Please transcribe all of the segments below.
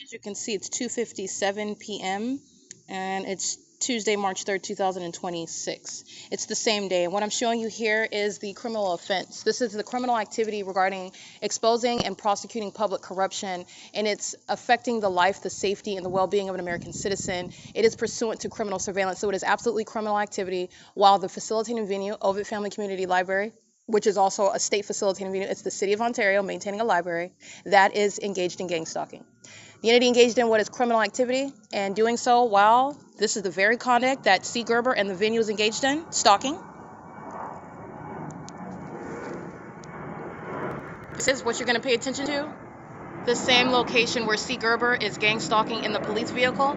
As you can see, it's 2:57 p.m. and it's Tuesday, March 3rd, 2026. It's the same day. And what I'm showing you here is the criminal offense. This is the criminal activity regarding exposing and prosecuting public corruption, and it's affecting the life, the safety, and the well-being of an American citizen. It is pursuant to criminal surveillance, so it is absolutely criminal activity, while the facilitating venue, OVITT Family Community Library, which is also a state facilitating venue, it's the City of Ontario maintaining a library, that is engaged in gang stalking. The entity engaged in what is criminal activity, and doing so while this is the very conduct that C. Gerber and the venue is engaged in, stalking. This is what you're going to pay attention to. The same location where C. Gerber is gang stalking in the police vehicle,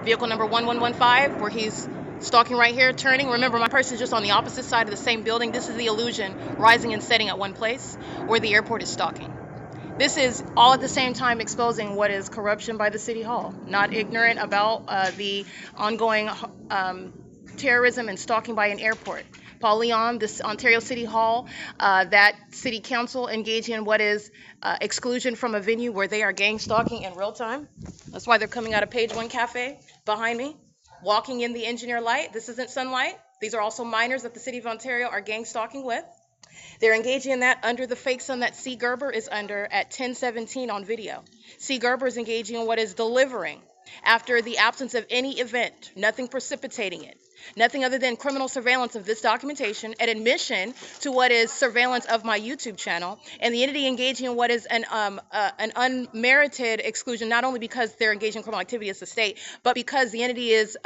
vehicle number 1115, where he's stalking right here, turning. Remember, my person is just on the opposite side of the same building. This is the illusion, rising and setting at one place, where the airport is stalking. This is all at the same time exposing what is corruption by the City Hall. Not ignorant about the ongoing terrorism and stalking by an airport. Paul Leon, this Ontario City Hall, that City Council engaging in what is exclusion from a venue where they are gang stalking in real time. That's why they're coming out of Page 1 Cafe behind me, walking in the engineer light. This isn't sunlight. These are also minors that the City of Ontario are gang stalking with. They're engaging in that under the fake sun that C. Gerber is under at 10:17 on video. C. Gerber is engaging in what is delivering after the absence of any event, nothing precipitating it, nothing other than criminal surveillance of this documentation, an admission to what is surveillance of my YouTube channel, and the entity engaging in what is an unmerited exclusion, not only because they're engaging in criminal activity as the state, but because the entity is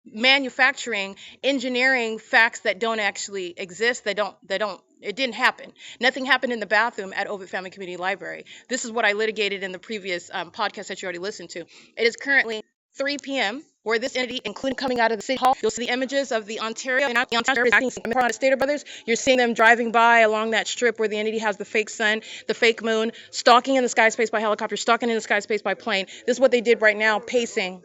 manufacturing, engineering facts that don't actually exist. It didn't happen. Nothing happened in the bathroom at OVITT Family Community Library. This is what I litigated in the previous podcast that you already listened to. It is currently 3 p.m. where this entity, including coming out of the City Hall, you'll see the images of the Ontario and the Ontario is acting in Stater Brothers. You're seeing them driving by along that strip where the entity has the fake sun, the fake moon, stalking in the sky space by helicopter, stalking in the sky space by plane. This is what they did right now, pacing.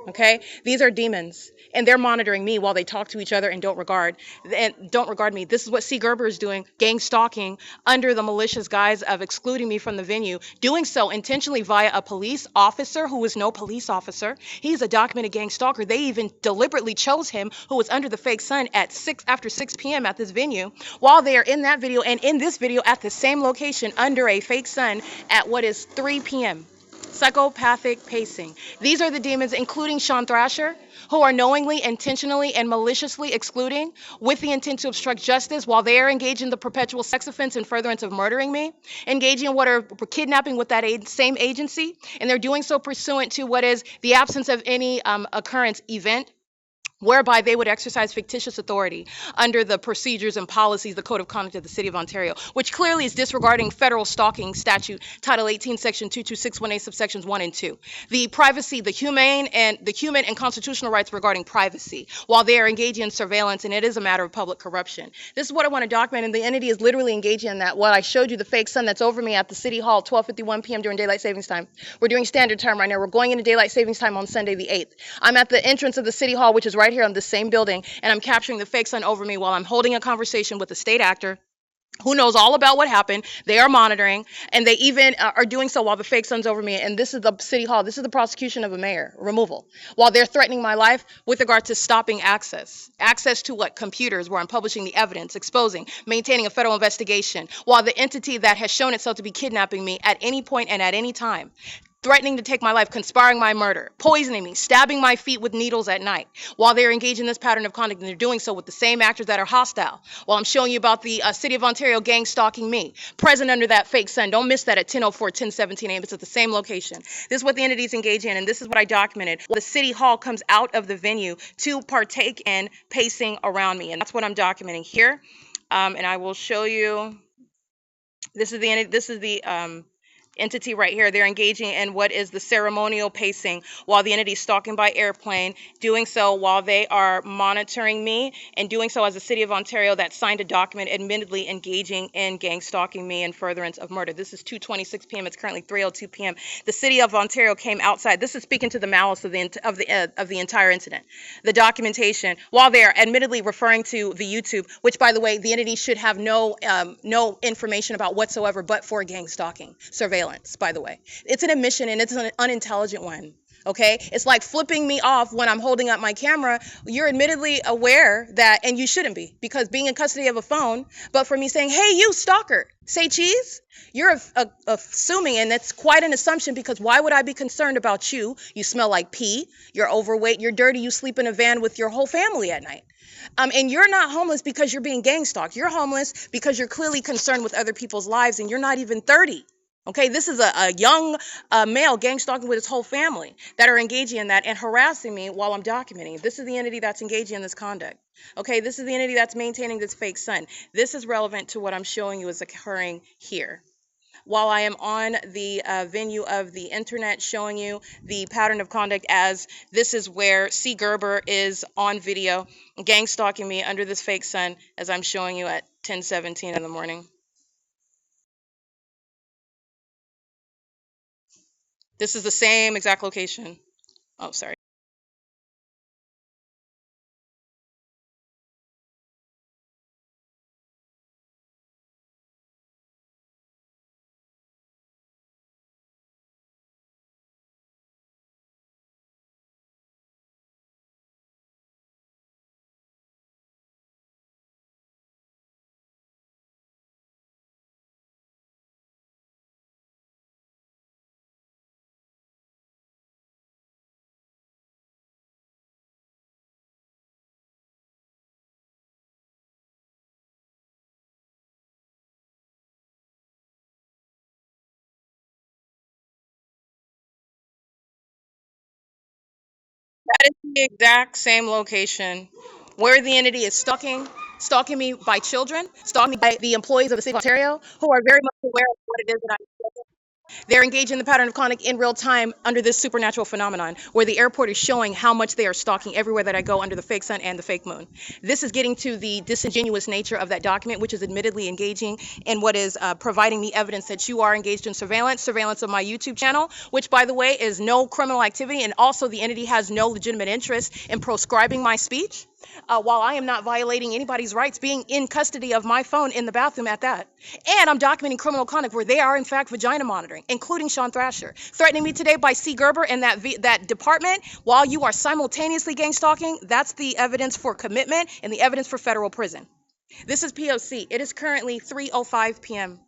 Okay, these are demons, and they're monitoring me while they talk to each other and don't regard me. This is what C. Gerber is doing, gang stalking under the malicious guise of excluding me from the venue, doing so intentionally via a police officer who is no police officer. He's a documented gang stalker. They even deliberately chose him, who was under the fake sun at after 6 p.m. at this venue, while they are in that video and in this video at the same location under a fake sun at what is 3 p.m. Psychopathic pacing. These are the demons, including Sean Thrasher, who are knowingly, intentionally, and maliciously excluding with the intent to obstruct justice while they are engaged in the perpetual sex offense and furtherance of murdering me, engaging in what are kidnapping with that same agency, and they're doing so pursuant to what is the absence of any occurrence event, whereby they would exercise fictitious authority under the procedures and policies, the Code of Conduct of the City of Ontario, which clearly is disregarding federal stalking statute, Title 18, Section 22618, subsections 1 and 2. The privacy, the human and constitutional rights regarding privacy, while they are engaging in surveillance, and it is a matter of public corruption. This is what I want to document, and the entity is literally engaging in that. What I showed you, the fake sun that's over me at the City Hall, 12:51 p.m. during daylight savings time. We're doing standard time right now. We're going into daylight savings time on Sunday the 8th. I'm at the entrance of the City Hall, which is right here on the same building, and I'm capturing the fake sun over me while I'm holding a conversation with a state actor who knows all about what happened. They are monitoring, and they even are doing so while the fake sun's over me. And this is the City Hall. This is the prosecution of a mayor, removal, while they're threatening my life with regard to stopping access to what? Computers, where I'm publishing the evidence, exposing, maintaining a federal investigation, while the entity that has shown itself to be kidnapping me at any point and at any time, threatening to take my life, conspiring my murder, poisoning me, stabbing my feet with needles at night, while they're engaged in this pattern of conduct, and they're doing so with the same actors that are hostile, while I'm showing you about the City of Ontario gang stalking me, present under that fake sun. Don't miss that at 10:04, 10:17 a.m. It's at the same location. This is what the entity is engaged in, and this is what I documented. The City Hall comes out of the venue to partake in pacing around me, and that's what I'm documenting here. And I will show you. This is the entity right here. They're engaging in what is the ceremonial pacing while the entity is stalking by airplane, doing so while they are monitoring me, and doing so as the City of Ontario that signed a document admittedly engaging in gang stalking me and furtherance of murder. This is 2:26 p.m. It's currently 3:02 p.m. The City of Ontario came outside. This is speaking to the malice of the entire incident. The documentation, while they are admittedly referring to the YouTube, which, by the way, the entity should have no information about whatsoever but for gang stalking surveillance. surveillance, by the way. It's an admission, and it's an unintelligent one. Okay, it's like flipping me off when I'm holding up my camera. You're admittedly aware that, and you shouldn't be, because being in custody of a phone, but for me saying, hey, you stalker, say cheese, you're assuming, and that's quite an assumption, because why would I be concerned about you? You smell like pee, you're overweight, you're dirty, you sleep in a van with your whole family at night. And you're not homeless because you're being gang stalked. You're homeless because you're clearly concerned with other people's lives, and you're not even 30. Okay, this is a young male gang stalking with his whole family that are engaging in that and harassing me while I'm documenting. This is the entity that's engaging in this conduct. Okay, this is the entity that's maintaining this fake son. This is relevant to what I'm showing you is occurring here. While I am on the venue of the internet showing you the pattern of conduct, as this is where C. Gerber is on video gang stalking me under this fake sun, as I'm showing you at 10:17 in the morning. This is the same exact location. Oh, sorry. That is the exact same location where the entity is stalking me by children, stalking me by the employees of the city of Ontario, who are very much aware of what it is that I'm. They're engaged in the pattern of conduct in real time under this supernatural phenomenon, where the airport is showing how much they are stalking everywhere that I go under the fake sun and the fake moon. This is getting to the disingenuous nature of that document, which is admittedly engaging in what is providing me evidence that you are engaged in surveillance of my YouTube channel, which, by the way, is no criminal activity, and also the entity has no legitimate interest in proscribing my speech. While I am not violating anybody's rights, being in custody of my phone in the bathroom at that. And I'm documenting criminal conduct where they are, in fact, vagina monitoring, including Sean Thrasher, threatening me today by C. Gerber and that department while you are simultaneously gang stalking. That's the evidence for commitment and the evidence for federal prison. This is P.O.C. It is currently 3:05 p.m.